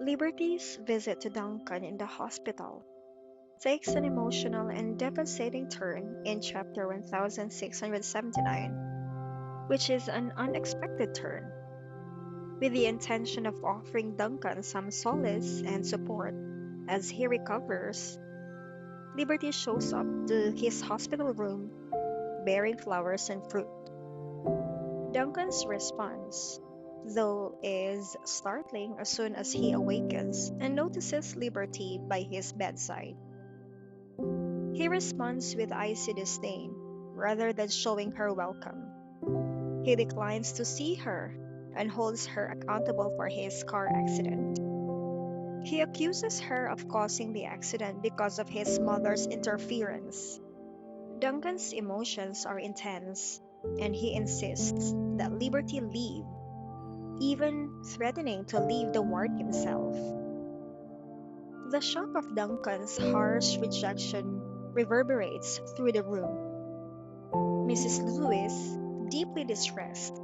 Liberty's visit to Duncan in the hospital takes an emotional and devastating turn in chapter 1679, which is an unexpected turn. With the intention of offering Duncan some solace and support as he recovers, Liberty shows up to his hospital room bearing flowers and fruit. Duncan's response, though, is startling as soon as he awakens and notices Liberty by his bedside. He responds with icy disdain rather than showing her welcome. He declines to see her and holds her accountable for his car accident. He accuses her of causing the accident because of his mother's interference. Duncan's emotions are intense, and he insists that Liberty leave, even threatening to leave the ward himself. The shock of Duncan's harsh rejection reverberates through the room. Mrs. Lewis, deeply distressed,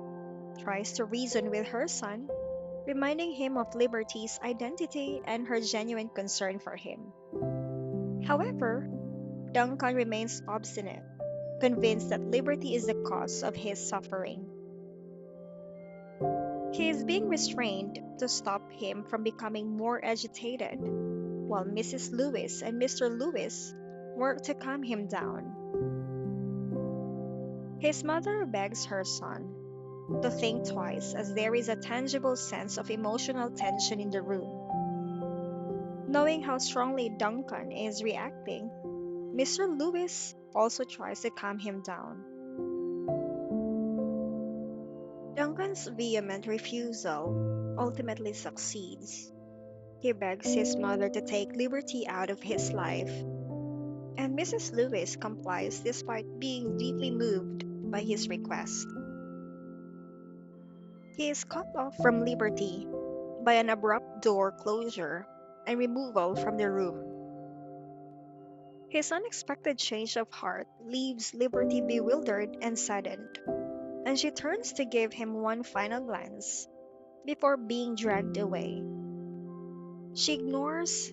tries to reason with her son, reminding him of Liberty's identity and her genuine concern for him. However, Duncan remains obstinate, convinced that Liberty is the cause of his suffering. He is being restrained to stop him from becoming more agitated, while Mrs. Lewis and Mr. Lewis work to calm him down. His mother begs her son to think twice as there is a tangible sense of emotional tension in the room. Knowing how strongly Duncan is reacting, Mr. Lewis also tries to calm him down. Duncan's vehement refusal ultimately succeeds. He begs his mother to take Liberty out of his life, and Mrs. Lewis complies despite being deeply moved by his request. He is cut off from Liberty by an abrupt door closure and removal from the room. His unexpected change of heart leaves Liberty bewildered and saddened, and she turns to give him one final glance before being dragged away. She ignores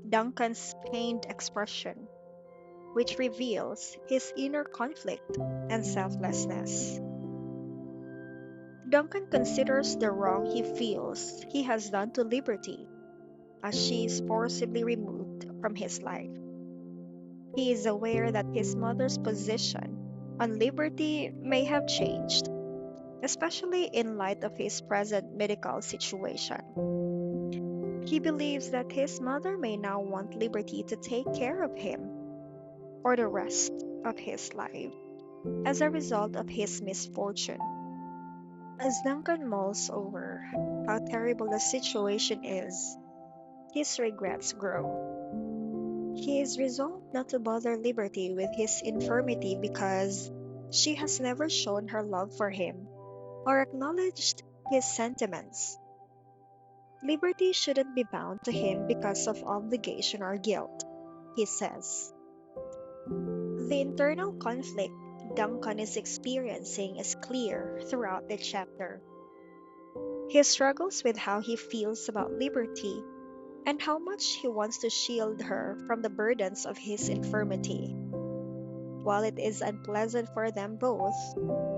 Duncan's pained expression, which reveals his inner conflict and selflessness. Duncan considers the wrong he feels he has done to Liberty as she is forcibly removed from his life. He is aware that his mother's position on Liberty may have changed, especially in light of his present medical situation. He believes that his mother may now want Liberty to take care of him for the rest of his life as a result of his misfortune. As Duncan mulls over how terrible the situation is, his regrets grow. He is resolved not to bother Liberty with his infirmity because she has never shown her love for him or acknowledged his sentiments. Liberty shouldn't be bound to him because of obligation or guilt, he says. The internal conflict Duncan is experiencing is clear throughout the chapter. He struggles with how he feels about Liberty and how much he wants to shield her from the burdens of his infirmity. While it is unpleasant for them both,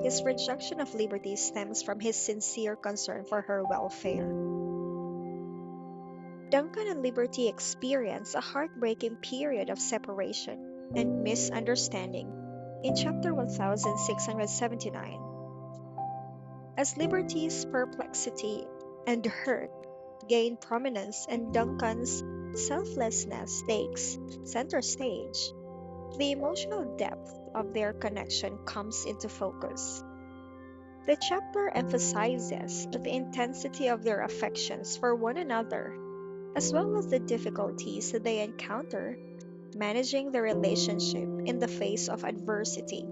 his rejection of Liberty stems from his sincere concern for her welfare. Duncan and Liberty experience a heartbreaking period of separation and misunderstanding in chapter 1679. As Liberty's perplexity and hurt gain prominence and Duncan's selflessness takes center stage, the emotional depth of their connection comes into focus. The chapter emphasizes the intensity of their affections for one another, as well as the difficulties that they encounter managing the relationship in the face of adversity.